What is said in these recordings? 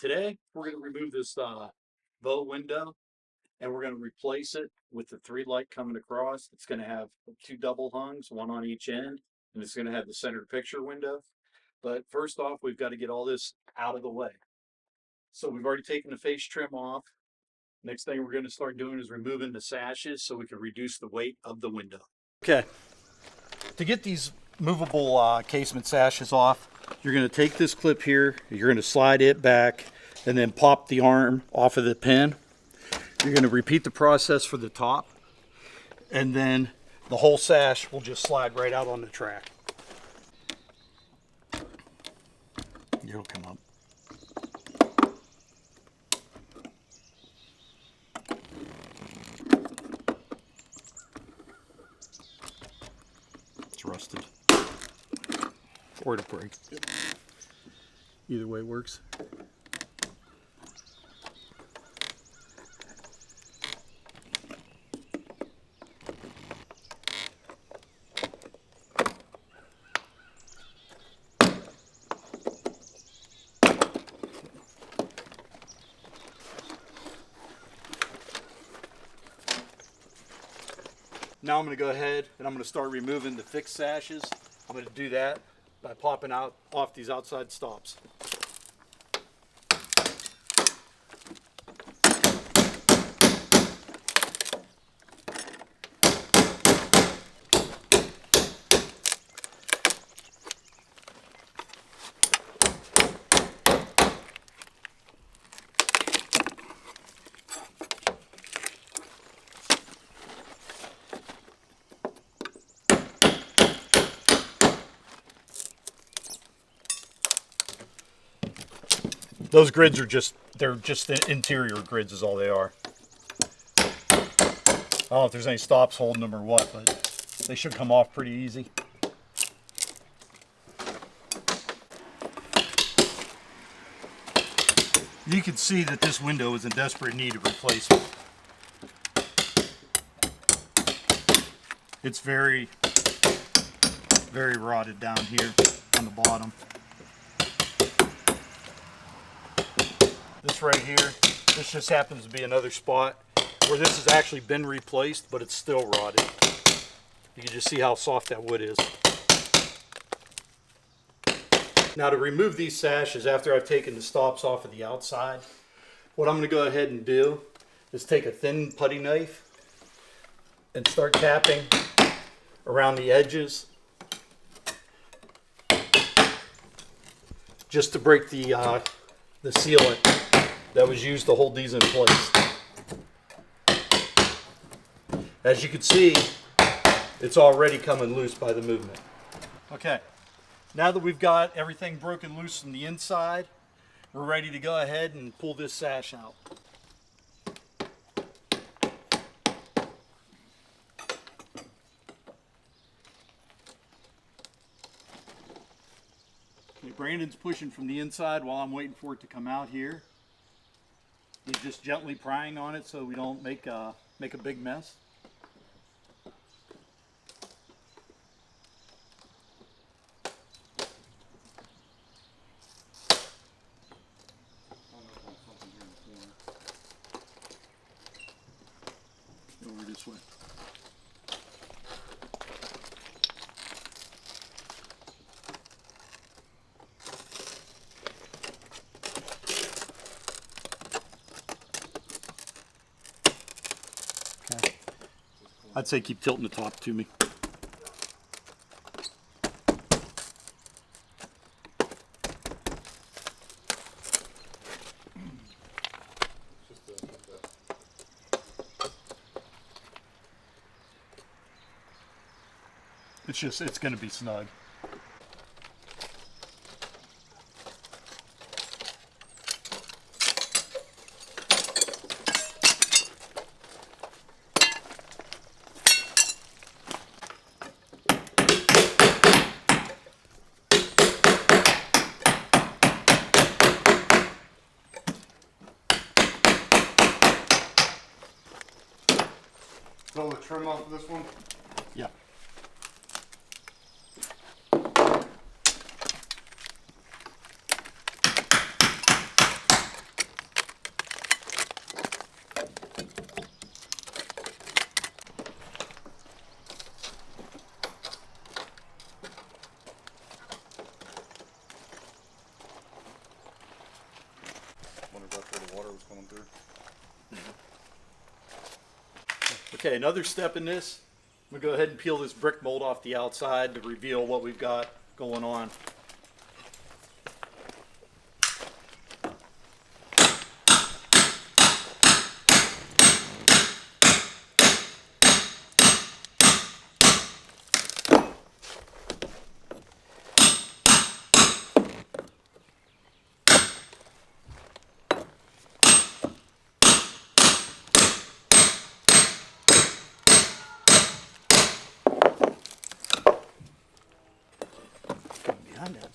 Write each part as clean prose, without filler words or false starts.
Today, we're going to remove this bow window and we're going to replace it with the 3 light coming across. It's going to have 2 double hungs, 1 on each end, and it's going to have the center picture window. But first off, we've got to get all this out of the way. So we've already taken the face trim off. Next thing we're going to start doing is removing the sashes so we can reduce the weight of the window. Okay, to get these movable casement sashes off, you're going to take this clip here, you're going to slide it back, and then pop the arm off of the pin. You're going to repeat the process for the top, and then the whole sash will just slide right out on the track. It'll come up. It's rusted. Or it'll break. Either way works. Now I'm going to go ahead and I'm going to start removing the fixed sashes. I'm going to do that by popping out off these outside stops. Those grids are they're just the interior grids is all they are. I don't know if there's any stops holding them or what, but they should come off pretty easy. You can see that this window is in desperate need of replacement. It's very, very rotted down here on the bottom. This right here, this just happens to be another spot where this has actually been replaced, but it's still rotted. You can just see how soft that wood is. Now to remove these sashes after I've taken the stops off of the outside, what I'm going to go ahead and do is take a thin putty knife and start tapping around the edges just to break the sealant that was used to hold these in place. As you can see, it's already coming loose by the movement. Okay, now that we've got everything broken loose from the inside, we're ready to go ahead and pull this sash out. Okay, Brandon's pushing from the inside while I'm waiting for it to come out here. He's just gently prying on it so we don't make a big mess. Over this way. Okay. I'd say keep tilting the top to me. It's going to be snug. Pull the trim off of this one? Yeah. through. Okay, another step in this, I'm gonna go ahead and peel this brick mold off the outside to reveal what we've got going on. Behind that.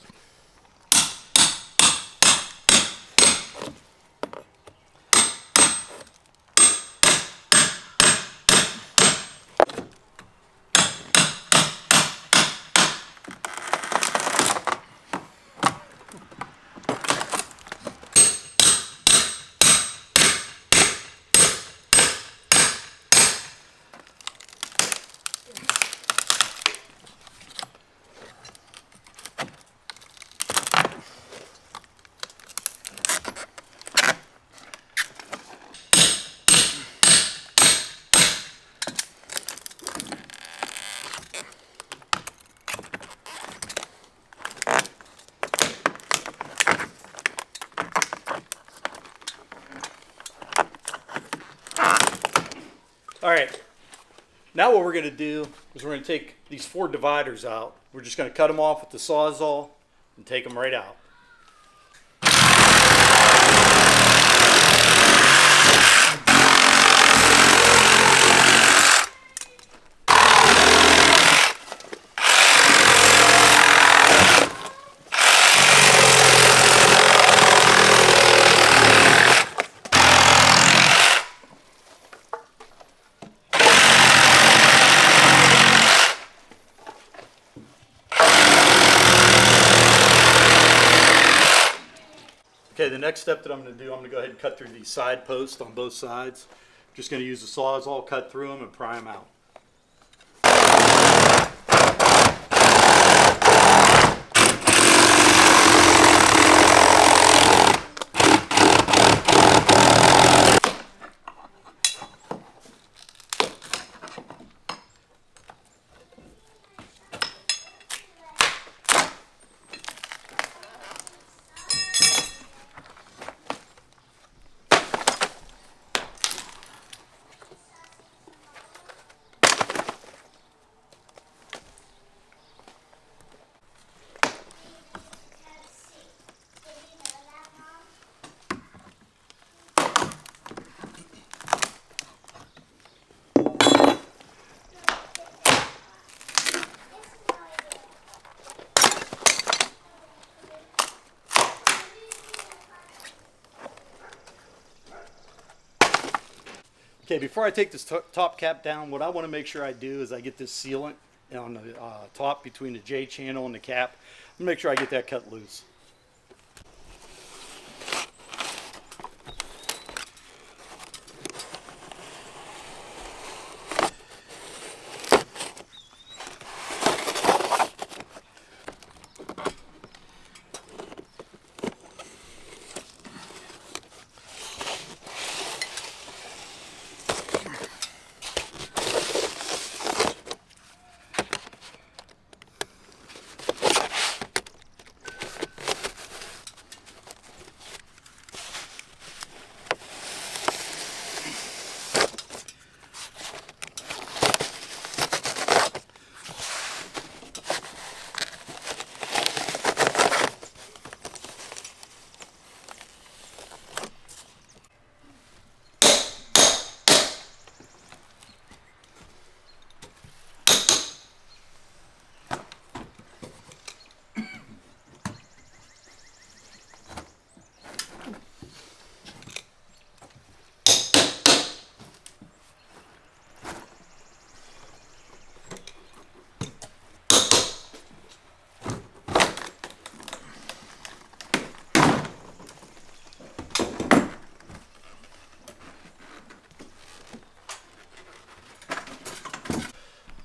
All right, now what we're going to do is we're going to take these 4 dividers out. We're just going to cut them off with the Sawzall and take them right out. Okay, the next step that I'm going to do, I'm going to go ahead and cut through these side posts on both sides. Just going to use the Sawzall, cut through them, and pry them out. Okay, before I take this top cap down, what I want to make sure I do is I get this sealant on the top between the J channel and the cap. I'm gonna make sure I get that cut loose.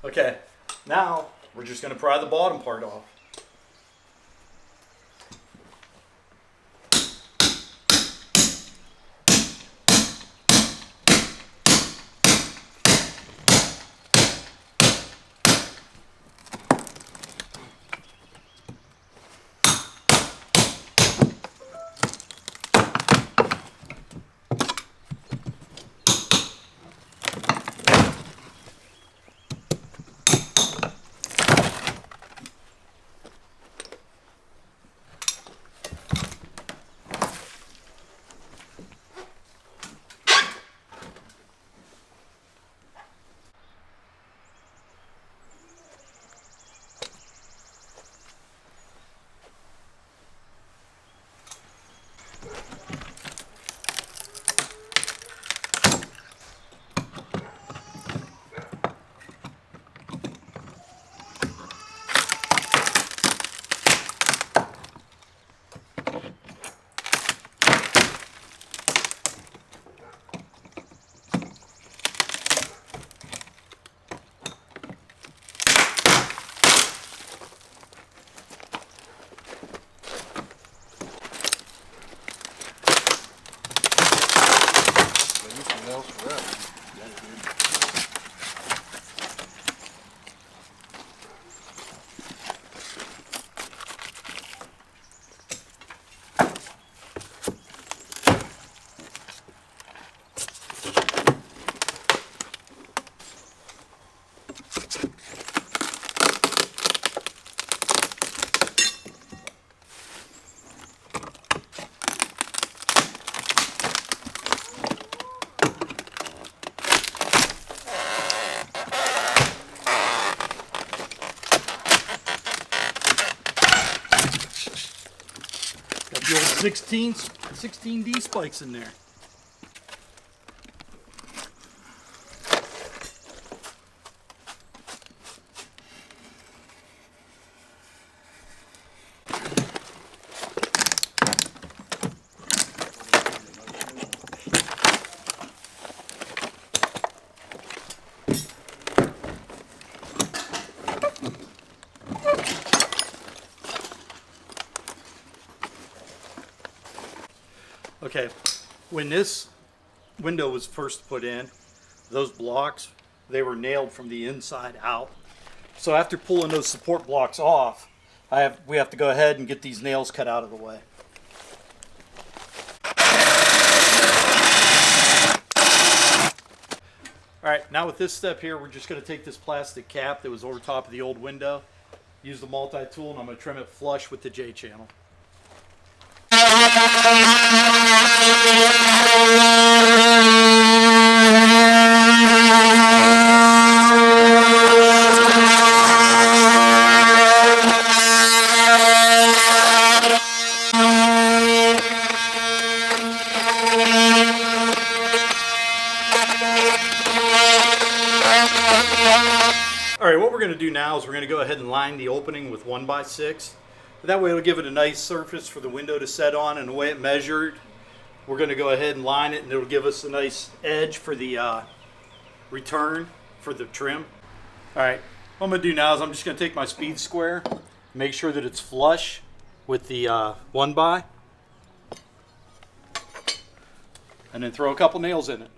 Okay, now we're just going to pry the bottom part off. The old 16D spikes in there. Okay, when this window was first put in, those blocks, they were nailed from the inside out. So after pulling those support blocks off, we have to go ahead and get these nails cut out of the way. All right, now with this step here, we're just going to take this plastic cap that was over top of the old window, use the multi-tool, and I'm going to trim it flush with the J-channel. Alright, what we're going to do now is we're going to go ahead and line the opening with 1x6. That way it'll give it a nice surface for the window to set on, and the way it measured, we're going to go ahead and line it, and it'll give us a nice edge for the return for the trim. Alright, what I'm going to do now is I'm just going to take my speed square, make sure that it's flush with the 1x, and then throw a couple nails in it.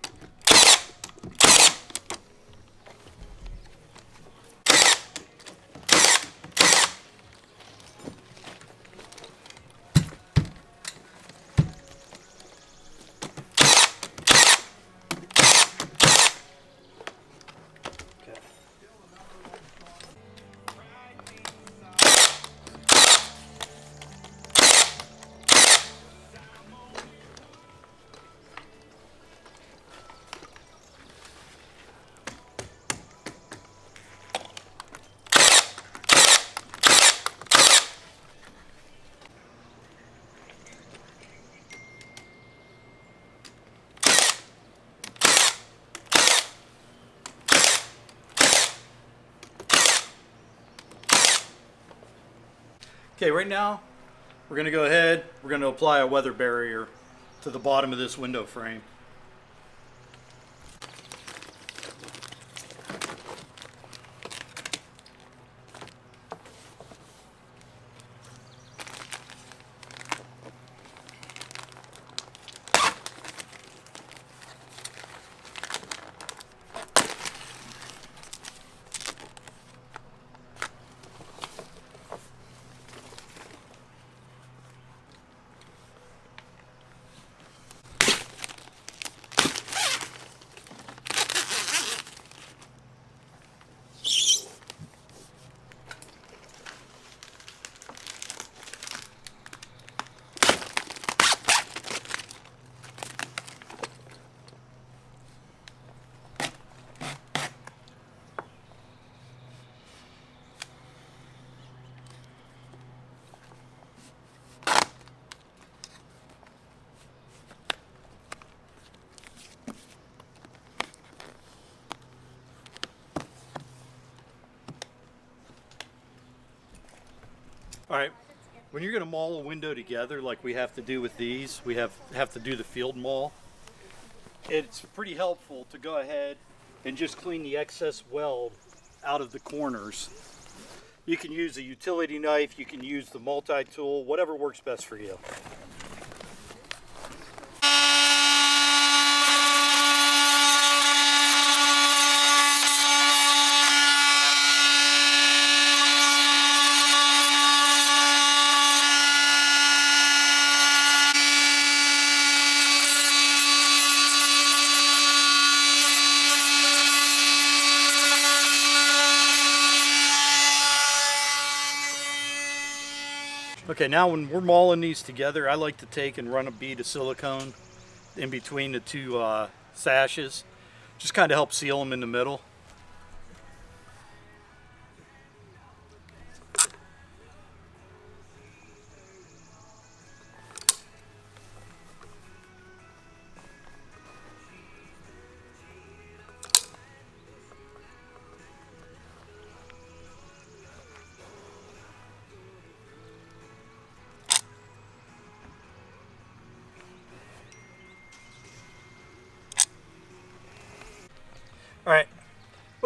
Okay, right now we're going to go ahead, we're going to apply a weather barrier to the bottom of this window frame. All right, when you're going to maul a window together like we have to do with these, we have to do the field maul. It's pretty helpful to go ahead and just clean the excess weld out of the corners. You can use a utility knife, you can use the multi-tool, whatever works best for you. Okay, now when we're mauling these together, I like to take and run a bead of silicone in between the two sashes. Just kind of help seal them in the middle.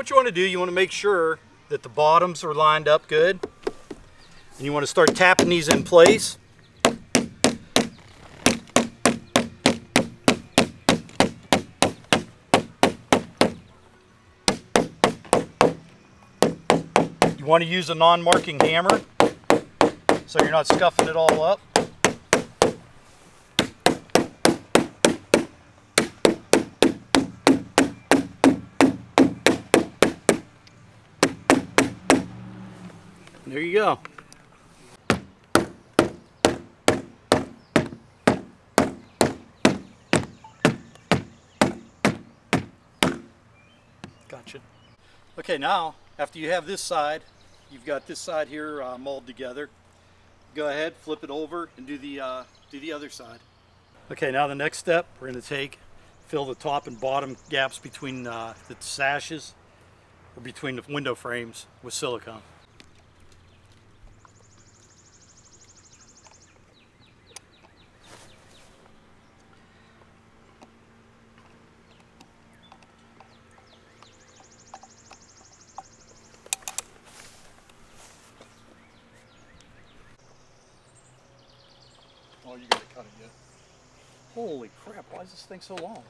what you want to do, you want to make sure that the bottoms are lined up good. And you want to start tapping these in place. You want to use a non-marking hammer so you're not scuffing it all up. There you go. Gotcha. Okay, now after you have this side, you've got this side here mulled together. Go ahead, flip it over, and do the other side. Okay, now the next step, we're going to fill the top and bottom gaps between the sashes, or between the window frames, with silicone. Oh, you gotta cut it yet. Holy crap, why is this thing so long?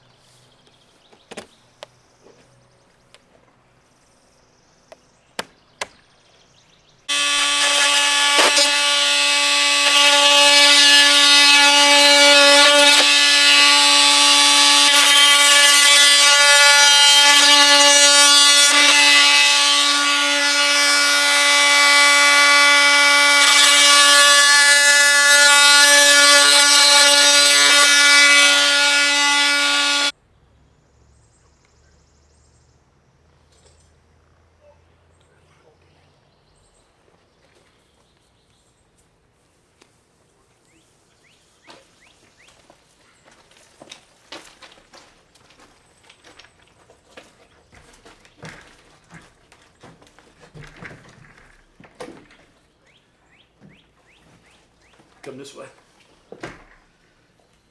Come this way.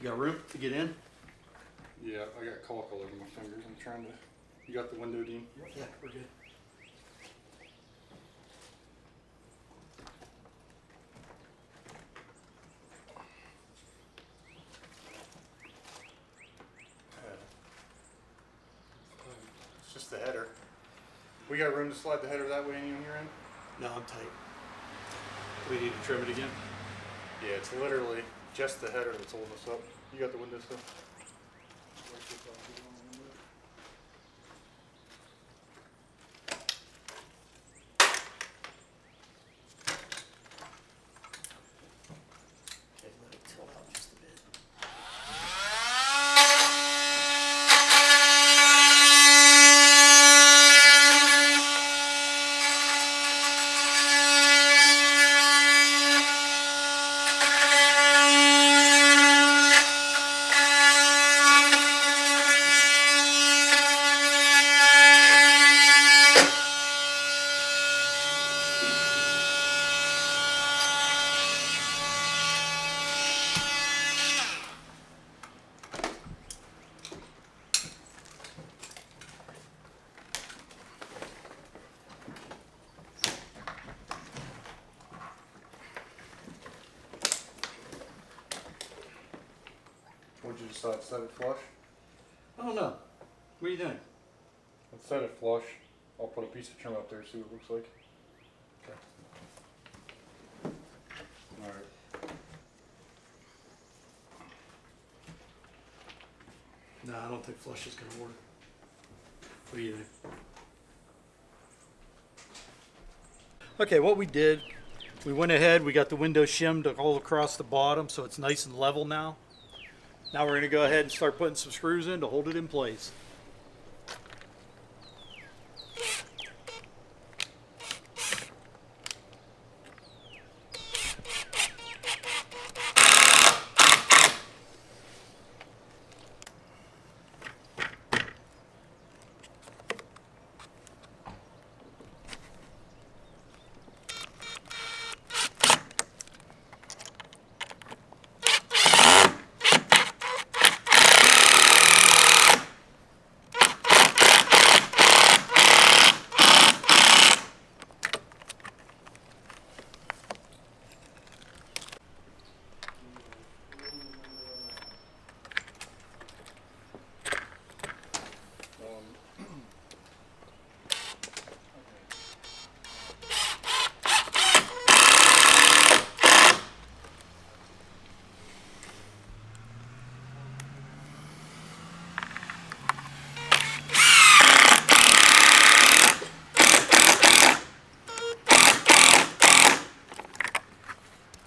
You got room to get in? Yeah, I got caulk all over my fingers. I'm trying to. You got the window, Dean? Yeah, we're good. It's just the header. We got room to slide the header that way in your end? No, I'm tight. Do we need to trim it again? Yeah, it's literally just the header that's holding us up. You got the window still? Okay, let it tilt out just a bit. What'd you decide? Set it flush? I don't know. What do you think? Let's set it flush. I'll put a piece of trim up there, see what it looks like. Okay. Alright. No, I don't think flush is gonna work. What do you think? Okay, what we did, we went ahead, we got the window shimmed all across the bottom so it's nice and level now. Now we're gonna go ahead and start putting some screws in to hold it in place.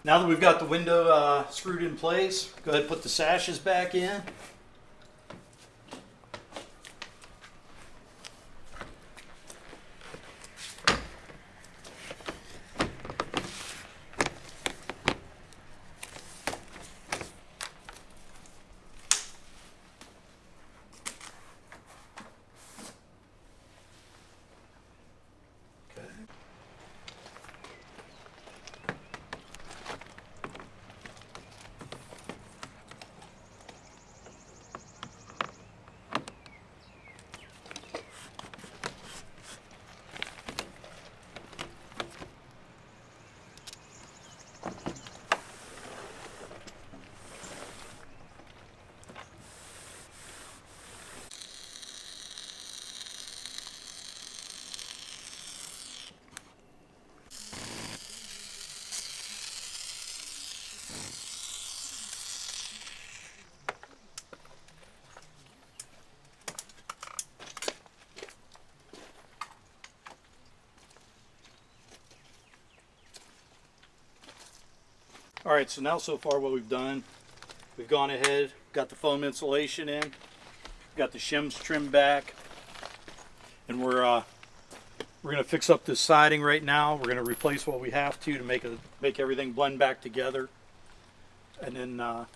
Now that we've got the window screwed in place, go ahead and put the sashes back in. All right, so now so far what we've done, we've gone ahead, got the foam insulation in, got the shims trimmed back, and we're going to fix up this siding right now. We're going to replace what we have to make everything blend back together, and then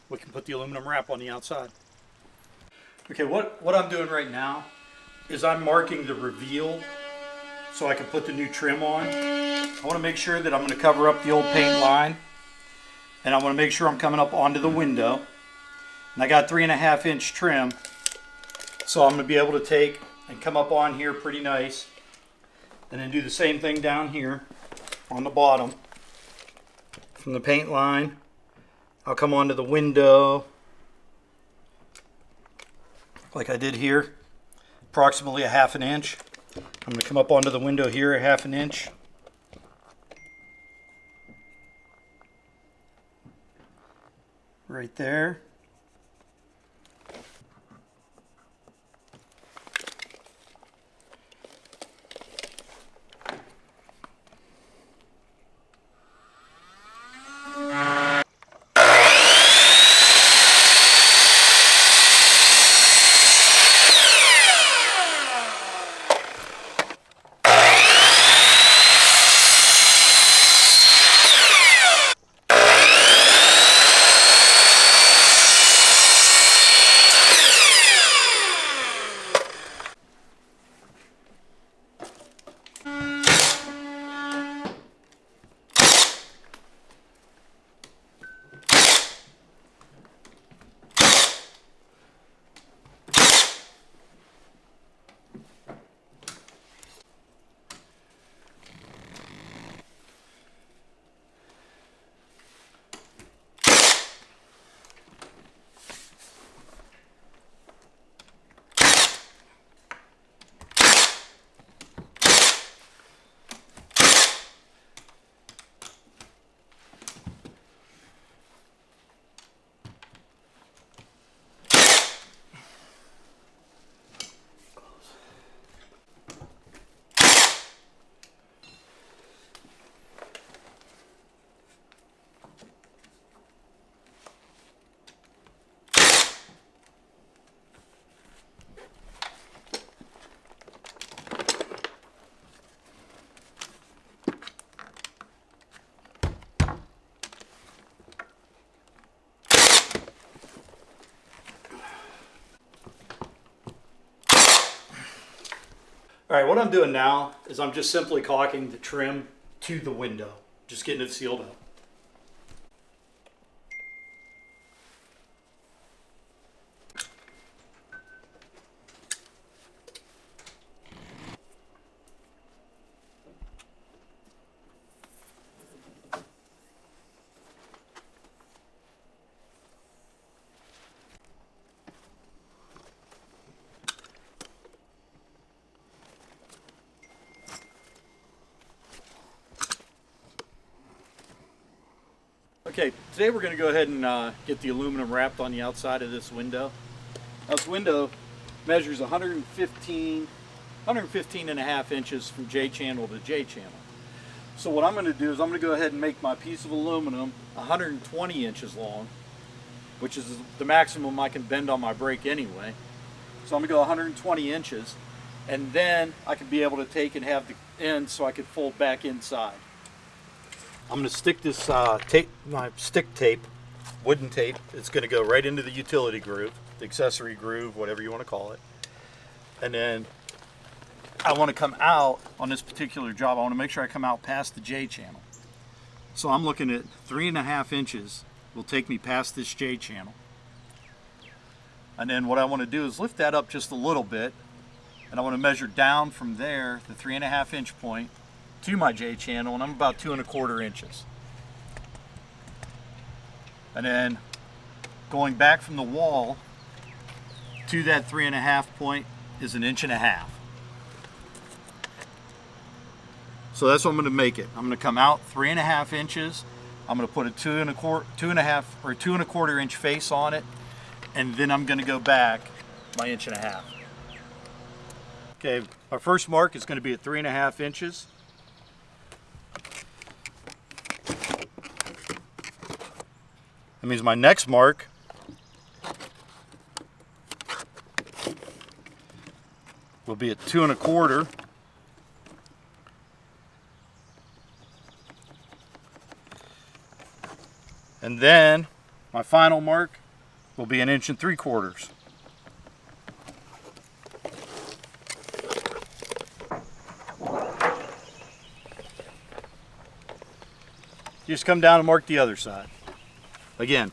we can put the aluminum wrap on the outside. Okay, what I'm doing right now is I'm marking the reveal so I can put the new trim on. I want to make sure that I'm going to cover up the old paint line, and I want to make sure I'm coming up onto the window. And I got 3.5 inch trim, so I'm going to be able to take and come up on here pretty nice, and then do the same thing down here on the bottom. From the paint line, I'll come onto the window like I did here, approximately 1/2 inch. I'm going to come up onto the window here 1/2 inch. Right there. All right, what I'm doing now is I'm just simply caulking the trim to the window, just getting it sealed up. Okay, today we're going to go ahead and get the aluminum wrapped on the outside of this window. Now, this window measures 115 and a half inches from J channel to J channel. So what I'm going to do is I'm going to go ahead and make my piece of aluminum 120 inches long, which is the maximum I can bend on my brake anyway. So I'm going to go 120 inches, and then I can be able to take and have the end so I could fold back inside. I'm going to stick this tape, my stick tape, wooden tape. It's going to go right into the utility groove, the accessory groove, whatever you want to call it. And then I want to come out on this particular job. I want to make sure I come out past the J channel. So I'm looking at 3.5 inches will take me past this J channel. And then what I want to do is lift that up just a little bit, and I want to measure down from there, the 3.5 inch point, to my J channel, and I'm about 2.25 inches. And then going back from the wall to that 3.5 point is 1.5 inches. So that's what I'm going to make it. I'm going to come out 3.5 inches. I'm going to put a 2.25 inch face on it, and then I'm going to go back my 1.5 inches. Okay, our first mark is going to be at 3.5 inches. That means my next mark will be at 2.25. And then my final mark will be 1.75 inches. You just come down and mark the other side. Again,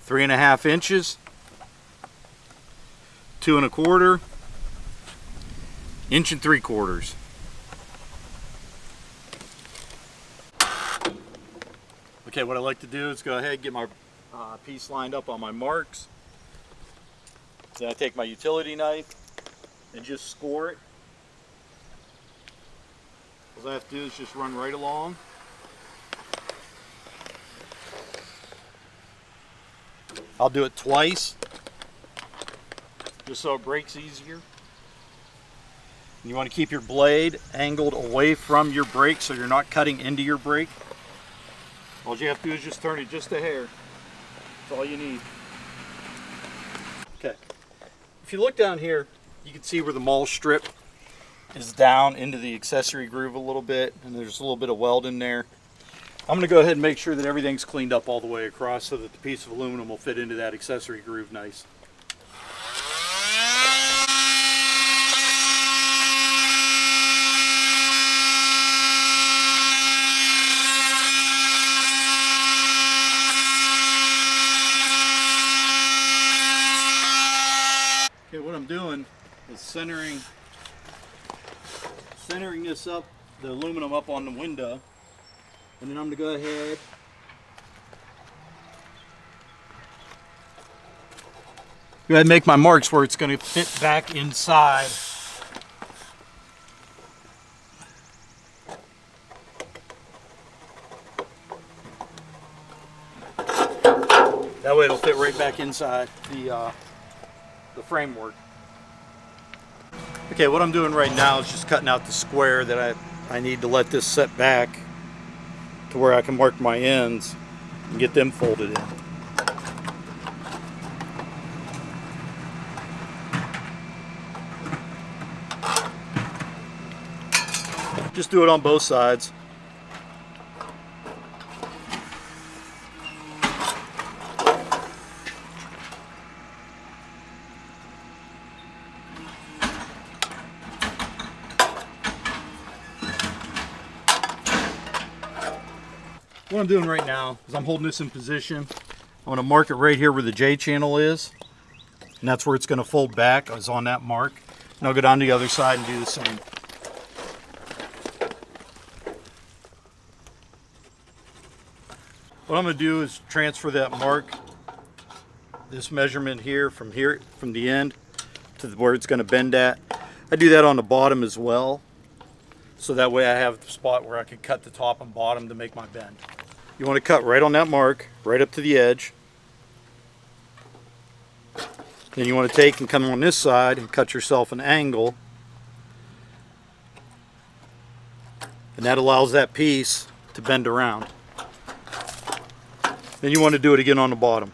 3.5 inches, 2.25, 1.75 inches. Okay, what I like to do is go ahead and get my piece lined up on my marks. Then I take my utility knife and just score it. All I have to do is just run right along. I'll do it twice, just so it breaks easier. And you want to keep your blade angled away from your brake so you're not cutting into your brake. All you have to do is just turn it just a hair. That's all you need. Okay. If you look down here, you can see where the Mull strip is down into the accessory groove a little bit, and there's a little bit of weld in there. I'm going to go ahead and make sure that everything's cleaned up all the way across so that the piece of aluminum will fit into that accessory groove nice. Okay, what I'm doing is centering this up, the aluminum up on the window, and then I'm going to go ahead and make my marks where it's going to fit back inside. That way it'll fit right back inside the framework. Okay, what I'm doing right now is just cutting out the square that I need to let this set back to where I can mark my ends and get them folded in. Just do it on both sides. What I'm doing right now is I'm holding this in position. I want to mark it right here where the J channel is, and that's where it's going to fold back, is on that mark. And I'll go down to the other side and do the same. What I'm going to do is transfer that mark, this measurement here from the end to where it's going to bend at. I do that on the bottom as well, so that way I have the spot where I can cut the top and bottom to make my bend. You want to cut right on that mark, right up to the edge. Then you want to take and come on this side and cut yourself an angle. And that allows that piece to bend around. Then you want to do it again on the bottom.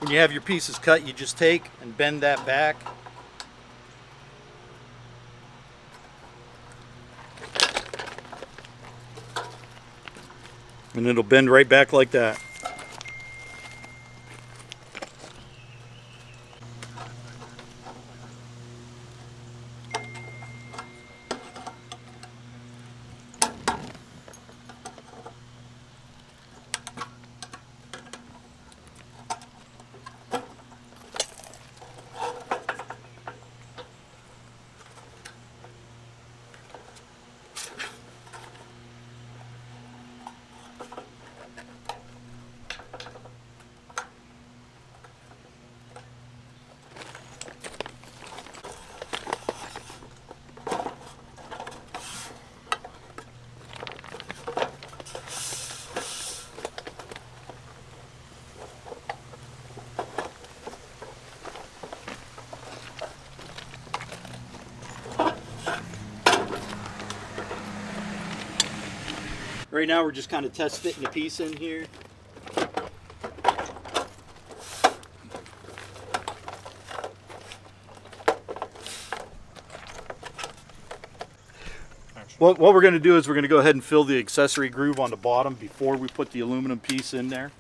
When you have your pieces cut, you just take and bend that back. And it'll bend right back like that. Right now we're just kind of test fitting a piece in here. What we're going to do is we're going to go ahead and fill the accessory groove on the bottom before we put the aluminum piece in there.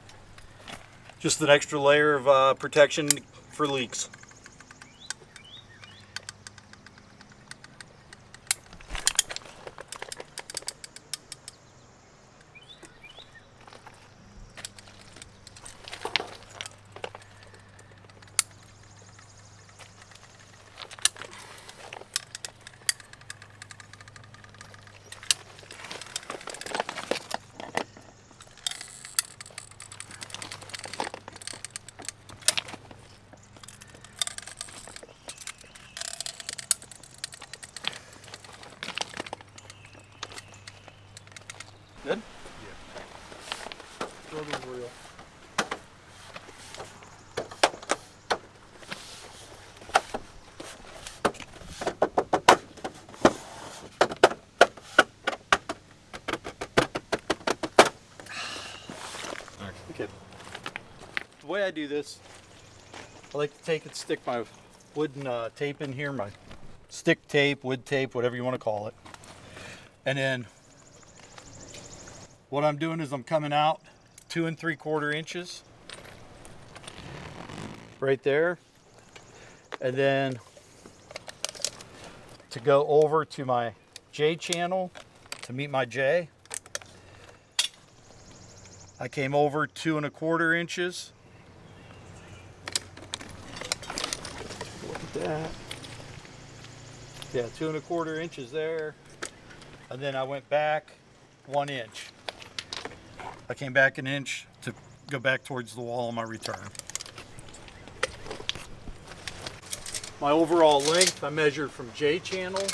Just an extra layer of protection for leaks. Good? Yeah. Struggle real. Okay. The way I do this, I like to take and stick my wooden tape in here, my stick tape, wood tape, whatever you want to call it. And then what I'm doing is I'm coming out 2 3/4 inches right there. And then to go over to my J channel to meet my J, I came over 2 1/4 inches. Look at that. Yeah, 2 1/4 inches there. And then I went back 1 inch. I came back 1 inch to go back towards the wall on my return. My overall length, I measured from J channel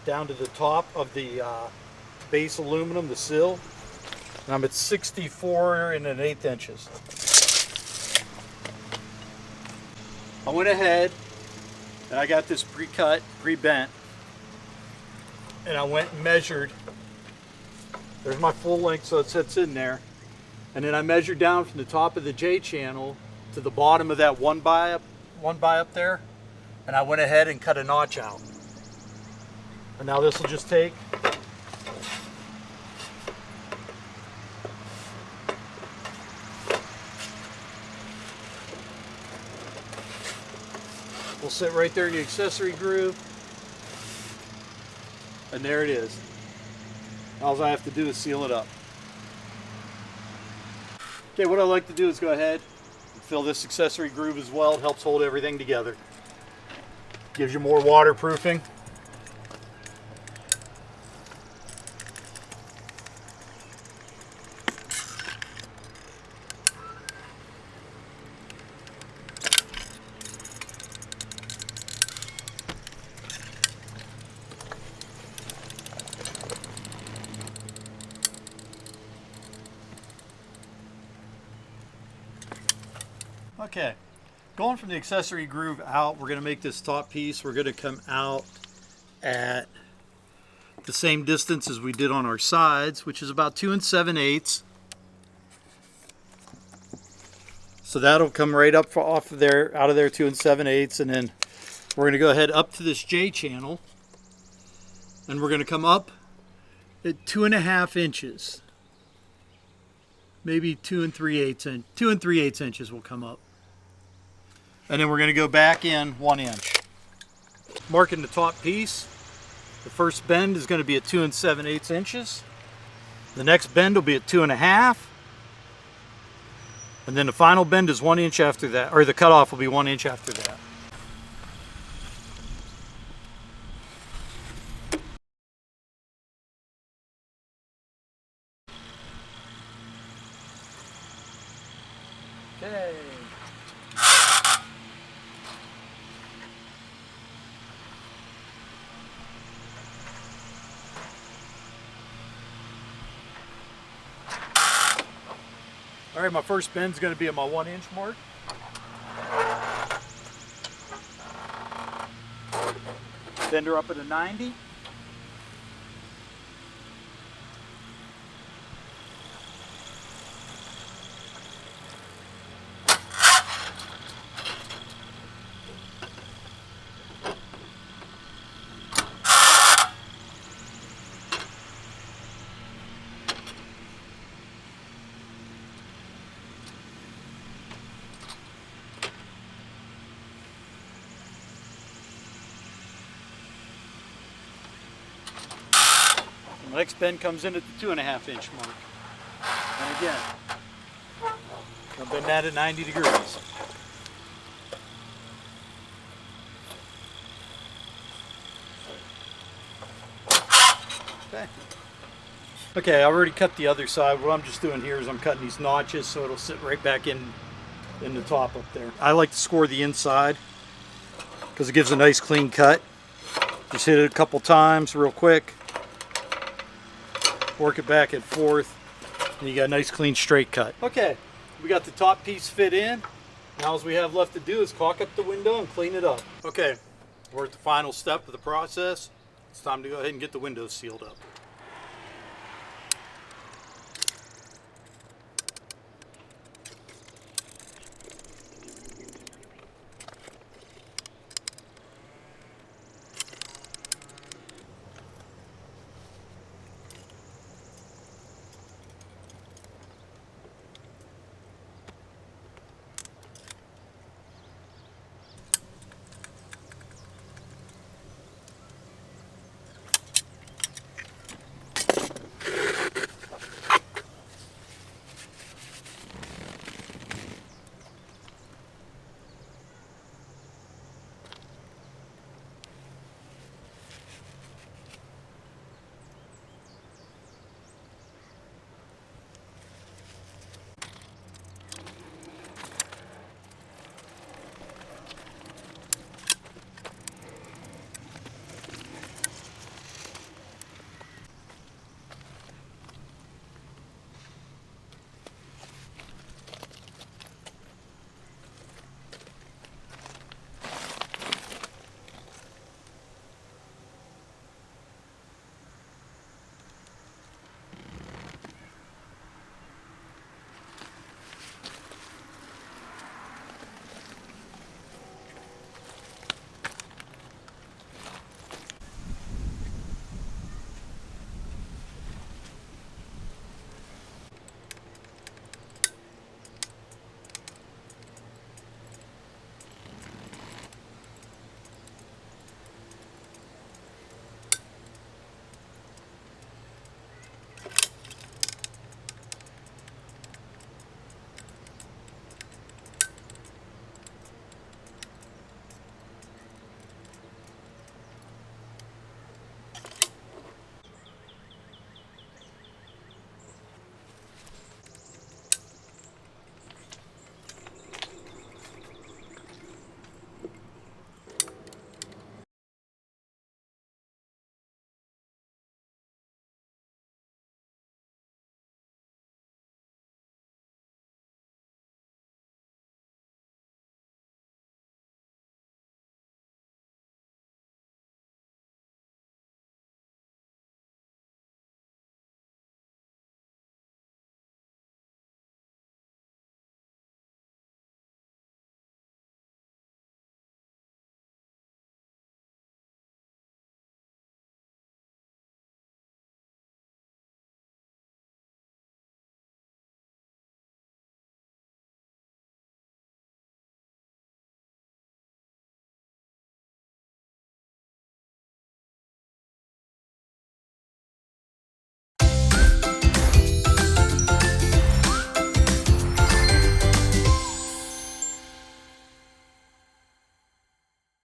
down to the top of the base aluminum, the sill. And I'm at 64 1/8 inches. I went ahead and I got this pre-cut, pre-bent, and I went and measured. There's my full length, so it sits in there. And then I measured down from the top of the J channel to the bottom of that one by up there, and I went ahead and cut a notch out. And now this will just take will sit right there in the accessory groove, and there it is. All I have to do is seal it up. Okay, what I like to do is go ahead and fill this accessory groove as well. It helps hold everything together. Gives you more waterproofing. Okay, going from the accessory groove out, we're going to make this top piece. We're going to come out at the same distance as we did on our sides, which is about 2 7/8. So that'll come right up off of there, out of there 2 7/8, and then we're going to go ahead up to this J channel, and we're going to come up at 2.5 inches, maybe 2 3/8 inches will come up, and then we're going to go back in 1 inch, marking the top piece. The first bend is going to be at 2 7/8 inches. The next bend will be at 2.5. And then the final bend is 1 inch after that, or the cutoff will be 1 inch after that. Okay. All right, my first bend is going to be at my 1 inch mark. Bend her up at a 90. The next bend comes in at the 2.5 inch mark. And again, I'll bend that at 90 degrees. Okay. Okay, I already cut the other side. What I'm just doing here is I'm cutting these notches so it'll sit right back in the top up there. I like to score the inside because it gives a nice clean cut. Just hit it a couple times real quick. Work it back and forth, and you got a nice clean straight cut. Okay, we got the top piece fit in. Now all we have left to do is caulk up the window and clean it up. Okay, we're at the final step of the process. It's time to go ahead and get the windows sealed up.